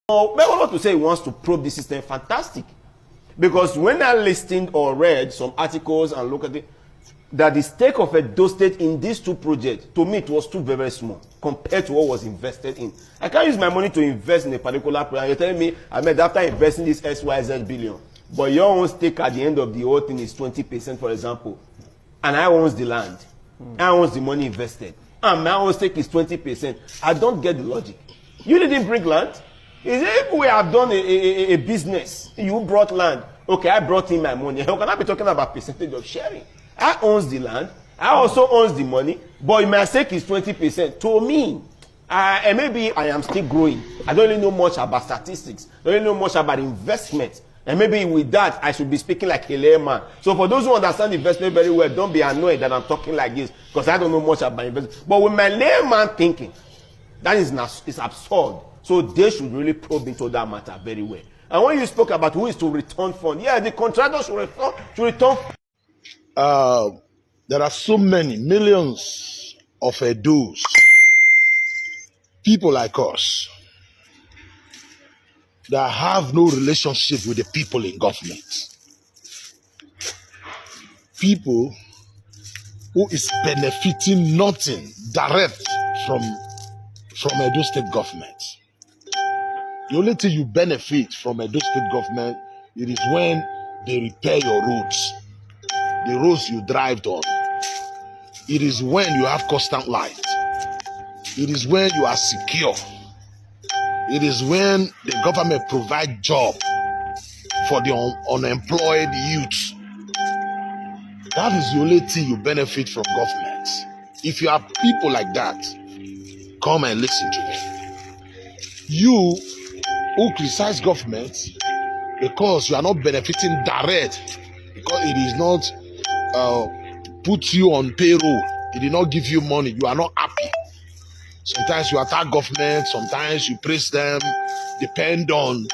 Or not to say he wants to probe the system, fantastic. Because when I listened or read some articles and looked at it, that the stake of Edo State in these two projects, to me, it was too very, very small compared to what was invested in. I can't use my money to invest in a particular project. You're telling me, I mean, after investing this XYZ billion, but your own stake at the end of the whole thing is 20%, for example, and I own the land, I own the money invested, and my own stake is 20%. I don't get the logic. You didn't bring land. Is it if we have done a business, you brought land, okay, I brought in my money. How can I be talking about percentage of sharing? I owns the land, I also owns the money, but my stake is 20%. To me, and maybe I am still growing. I don't really know much about statistics. I don't really know much about investment. And maybe with that, I should be speaking like a layman. So for those who understand investment very well, don't be annoyed that I'm talking like this, because I don't know much about investment. But with my layman thinking, that is it's absurd. So they should really probe into that matter very well. And when you spoke about who is to return fund, yeah, the contractor should return. There are so many millions of Edos, people like us, that have no relationship with the people in government. People who is benefiting nothing direct from Edo State government. The only thing you benefit from Edo State government, it is when they repair your roads, the roads you drive on. It is when you have constant light. It is when you are secure. It is when the government provide job for the unemployed youth. That is the only thing you benefit from government. If you have people like that, come and listen to me. You who criticize government because you are not benefiting direct, because it is not put you on payroll, it did not give you money, you are not happy. Sometimes you attack government, sometimes you praise them, depend on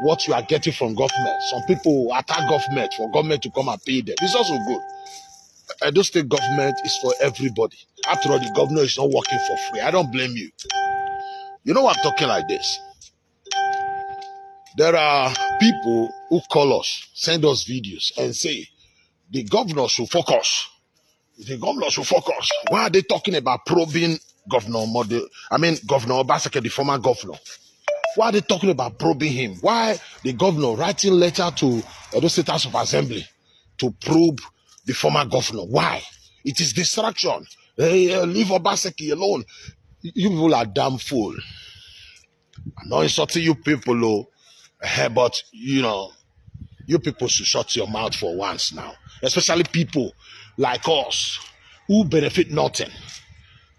what you are getting from government. Some people attack government for government to come and pay them. It's also good. Edo State government is for everybody. After all, the governor is not working for free. I don't blame you. You know why I'm talking like this? There are people who call us, send us videos and say, the governor should focus. The governor should focus. Why are they talking about probing Governor Obaseki, the former governor? Why are they talking about probing him? Why the governor writing letter to Edo State House of Assembly to probe the former governor? Why? It is distraction. Hey, leave Obaseki alone. You people are damn fool. I'm not insulting you people, but you know, you people should shut your mouth for once now. Especially people like us who benefit nothing.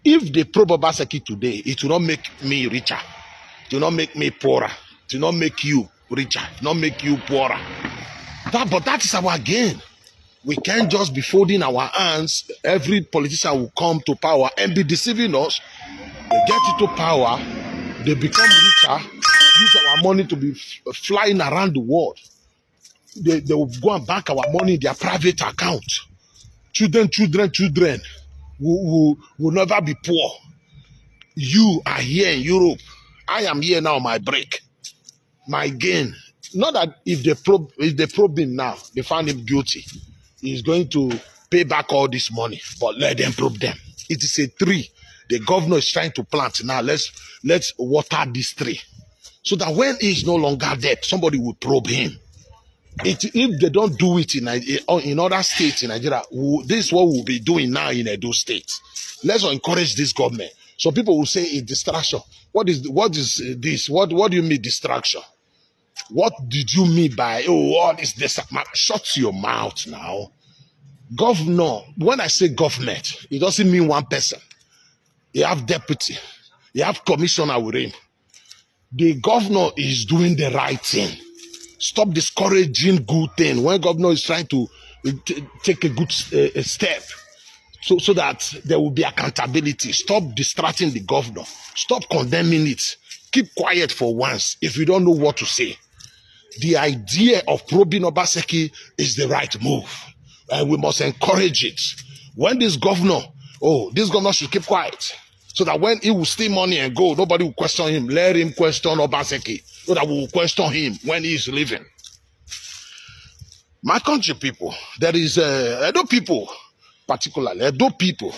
If they probe Obaseki today, it will not make me richer. It will not make me poorer. It will not make you richer. It will not make you poorer. But that is our gain. We can't just be folding our hands. Every politician will come to power and be deceiving us. They get into power, they become richer, use our money to be flying around the world. They will go and bank our money in their private account. Children will never be poor. You are here in Europe. I am here now, my break. My gain. Not that if they probe him now, they find him guilty, he's going to pay back all this money. But let them probe them. It is a tree the governor is trying to plant. Now let's water this tree, so that when he's no longer dead, somebody will probe him. If they don't do it in other states in Nigeria, this is what we'll be doing now in Edo State. Let's encourage this government. So people will say it's distraction. What is this? What do you mean distraction? What did you mean by what is this? Shut your mouth now. Governor, when I say government, it doesn't mean one person. You have deputy, you have commissioner with him. The governor is doing the right thing. Stop discouraging good thing when governor is trying to take a good step, so that there will be accountability. Stop distracting the governor. Stop condemning it. Keep quiet for once if you don't know what to say. The idea of probing Obaseki is the right move, and we must encourage it. When this governor should keep quiet. So that when he will steal money and go, nobody will question him. Let him question Obaseki. So that we will question him when he is leaving. My country people, there is Edo people, particularly Edo people.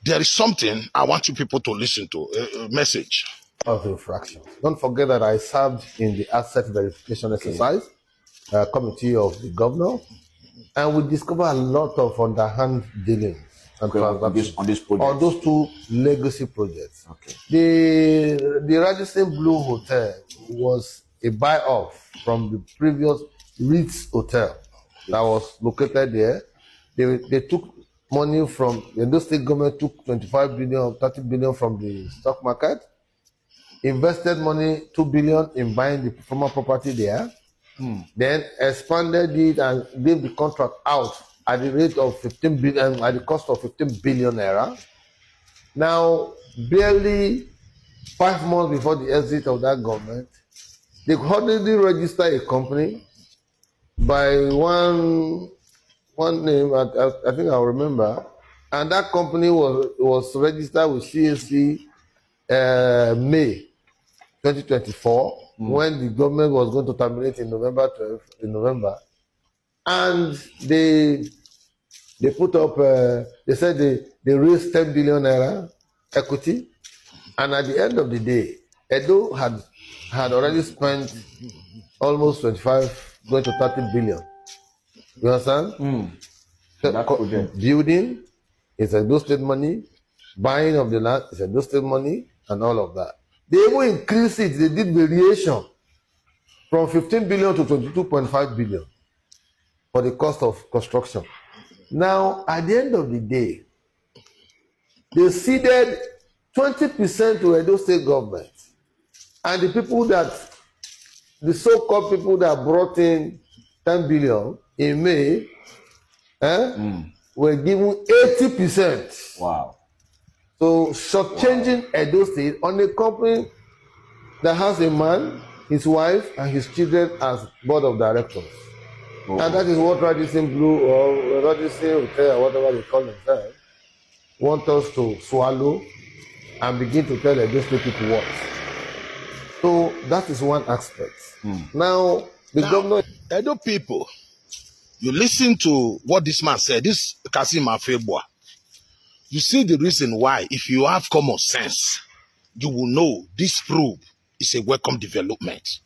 There is something I want you people to listen to, a message. Of infractions. Don't forget that I served in the asset verification exercise committee of the governor, and we discovered a lot of underhand dealings and transactions on those two legacy projects. Okay. The Radisson Blue Hotel was a buy-off from the previous Ritz Hotel that was located there. They took money from the Edo State government, took 25 billion, 30 billion from the stock market, invested money 2 billion in buying the former property there, then expanded it and gave the contract out at the rate of 15 billion, at the cost of 15 billion naira. Now, barely 5 months before the exit of that government, they already registered a company by one name, I think I'll remember, and that company was registered with CAC May 2024, when the government was going to terminate in November 12th, and they put up, they said they raised 10 billion naira equity, and at the end of the day, Edo had already spent almost 25, going to 30 billion. You understand? Building is Edo State money, buying of the land is Edo State money, and all of that. They even increased it, they did variation from 15 billion to 22.5 billion for the cost of construction. Now, at the end of the day, they ceded 20% to Edo State government. And the people the so-called people that brought in 10 billion in May, were given 80%. Wow. So shortchanging Edo State on a company that has a man, his wife, and his children as board of directors. Oh. And that is what Radisson Blue or Radisson Hotel or whatever they call themselves want us to swallow and begin to tell Edo State people what. So that is one aspect. Now, governor... Edo people, you listen to what this man said, this Kasim Afebwa. You see the reason why, if you have common sense, you will know this probe is a welcome development.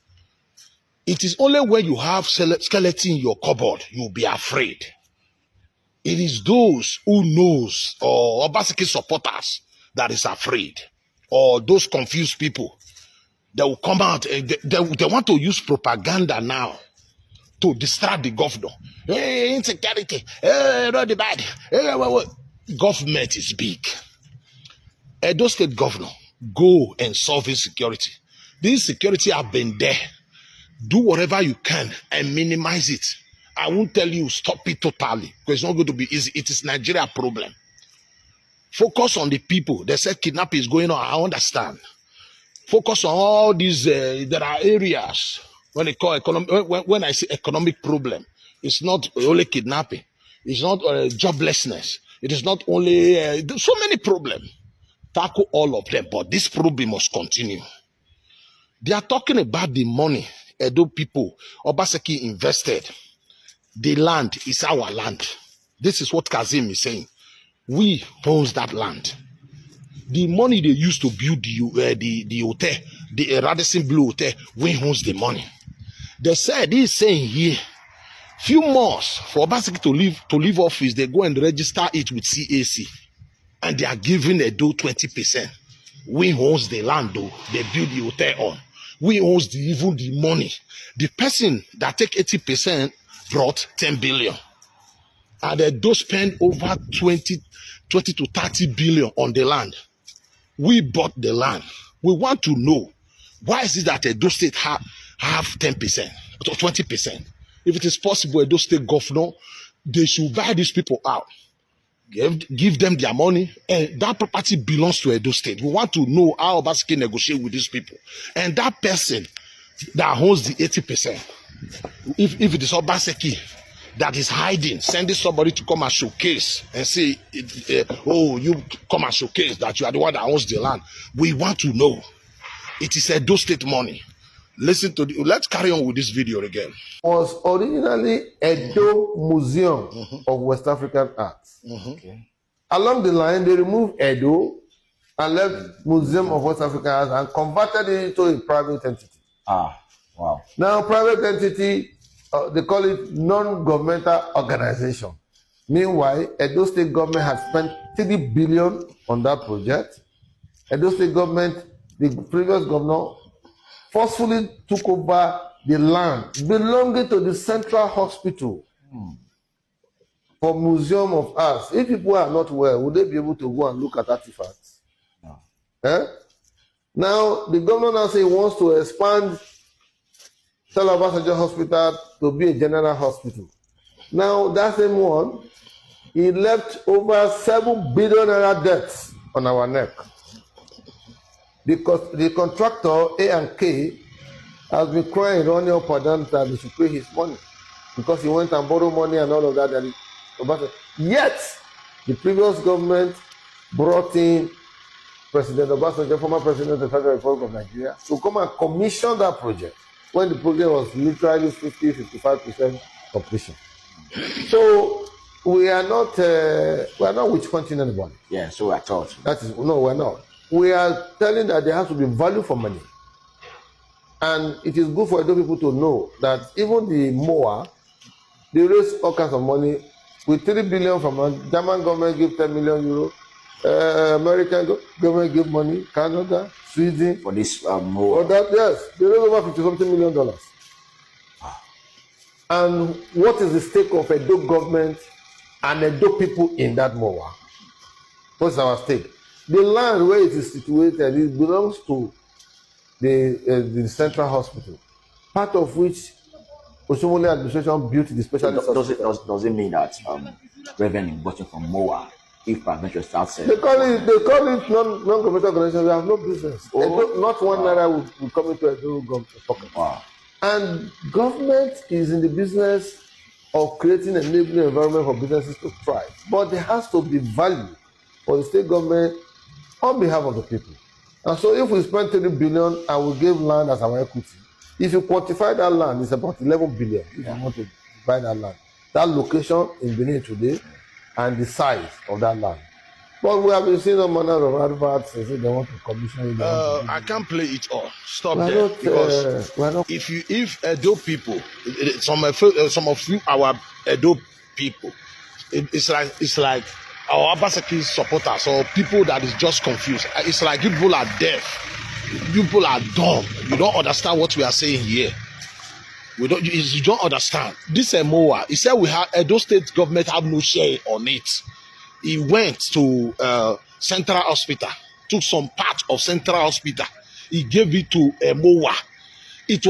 It is only when you have skeleton in your cupboard, you'll be afraid. It is those who knows or Obaseki supporters that is afraid, or those confused people that will come out. They want to use propaganda now to distract the governor. Hey, insecurity. Hey, not the bad. Hey, government is big. Edo State governor, go and solve insecurity. This security have been there. Do whatever you can and minimize it. I won't tell you stop it totally, because it's not going to be easy. It is Nigeria problem. Focus on the people. They said kidnapping is going on. I understand. Focus on all these. There are areas when they call when I say economic problem, it's not only kidnapping. It's not joblessness. It is not only so many problems. Tackle all of them, but this problem must continue. They are talking about the money Edo people, Obaseki invested. The land is our land. This is what Kazim is saying. We owns that land. The money they used to build the hotel, the Radisson Blue Hotel, we owns the money. They said, he's saying here, few months for Obaseki to leave office, they go and register it with CAC. And they are giving Edo 20%. We owns the land though, they build the hotel on. We owns even the money. The person that take 80% brought 10 billion. And they do spend over 20 to 30 billion on the land. We bought the land. We want to know, why is it that Edo State have 10% or 20%? If it is possible, Edo State governor, they should buy these people out. Give them their money, and that property belongs to Edo State. We want to know how Obaseki negotiate with these people. And that person that owns the 80%, if it is Obaseki, that is hiding, sending somebody to come and showcase and say, oh, you come and showcase that you are the one that owns the land. We want to know. It is Edo State money. Listen to let's carry on with this video again. Was originally Edo Museum of West African Arts. Okay. Along the line, they removed Edo and left Museum of West African Arts and converted it into a private entity. Ah, wow. Now, private entity, they call it non-governmental organization. Meanwhile, Edo State government has spent 3 billion on that project. Edo State government, the previous governor, forcefully took over the land belonging to the Central Hospital for Museum of Arts. If people are not well, would they be able to go and look at artifacts? No. Eh? Now, the governor now says he wants to expand Obaseki Hospital to be a general hospital. Now, that same one, he left over 7 billion naira debts on our neck. Because the contractor, A&K, has been crying, running up and down that he should pay his money. Because he went and borrowed money and all of that. Yet, the previous government brought in President Obaseki, former President of the Federal Republic of Nigeria, to come and commission that project when the project was literally 50-55% completion. So we are not witch hunting anybody. Yeah, so I thought. That is, no, we're not. We are telling that there has to be value for money. And it is good for Edo people to know that even the MOA, they raise all kinds of money. With 3 billion from German government give 10 million euro, American government give money, Canada, Sweden. For this For that, yes, they raise over $50-something million. And what is the stake of Edo government and Edo people in that MOA? What's our stake? The land where it is situated, it belongs to the Central Hospital, part of which Oshomole administration built the specialist hospital. Does it mean that revenue watching from MOA, if Prevention starts They call it non-governmental organization. We have no business. Not one naira will come into Edo government pocket. Wow. And government is in the business of creating an enabling environment for businesses to thrive. But there has to be value for the state government on behalf of the people. And so if we spend 3 billion and we give land as our equity, if you quantify that land, it's about 11 billion if you want to buy that land. That location in Benin today and the size of that land. But we have been seeing all manner of adverts say they want to commission it. I can't play it all. Stop there. Because if Edo people, some of you, our Edo people, it's like our Obaseki supporters or people that is just confused. It's like people are deaf. People are dumb. You don't understand what we are saying here. You don't understand. This MOA, he said we have Edo State government have no share on it. He went to Central Hospital, took some part of Central Hospital. He gave it to MOA. It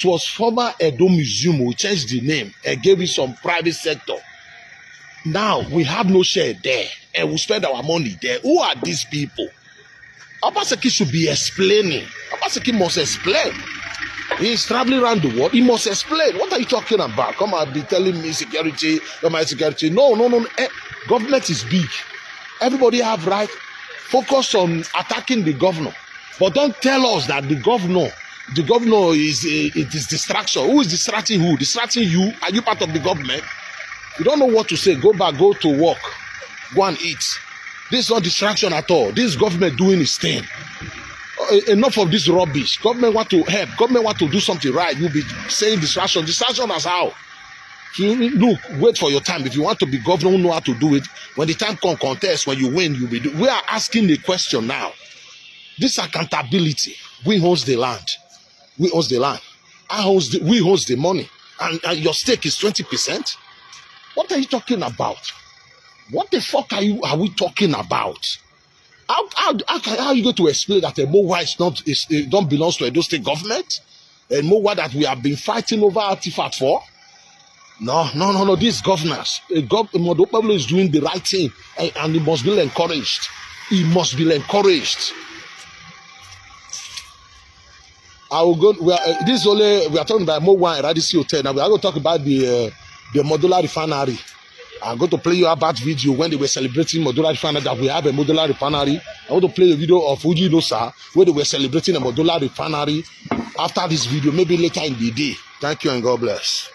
was former Edo Museum. We changed the name and gave it some private sector. Now we have no share there, and we spend our money there. Who are these people? Obaseki should be explaining. Obaseki must explain. He is traveling around the world. He must explain. What are you talking about? Come and be telling me security, my security. No. Government is big. Everybody have right. Focus on attacking the governor, but don't tell us that the governor is it is distraction. Who is distracting who? Distracting you? Are you part of the government? You don't know what to say. Go back, go to work, go and eat. This is not distraction at all. This government doing its thing. Enough of this rubbish. Government want to help. Government want to do something right. You'll be saying distraction. Distraction as how? Look, wait for your time. If you want to be governor, who know how to do it. When the time come contest, when you win, you'll be. We are asking the question now. This accountability. We owns the land. We owns the land. We owns the money. And your stake is 20%. What are you talking about? What the fuck are we talking about? How are you going to explain that a MOA don't belong to Edo State government? A MOA that we have been fighting over artifact for? No. These governors, Modo Pablo is doing the right thing, and he must be encouraged. He must be encouraged. I will go. We are talking about MOA and Radisson Hotel. Now we are going to talk about the the modular refinery. I'm going to play you a bad video when they were celebrating modular refinery, that we have a modular refinery. I want to play a video of Fuji Nosa where they were celebrating a modular refinery after this video, maybe later in the day. Thank you and God bless.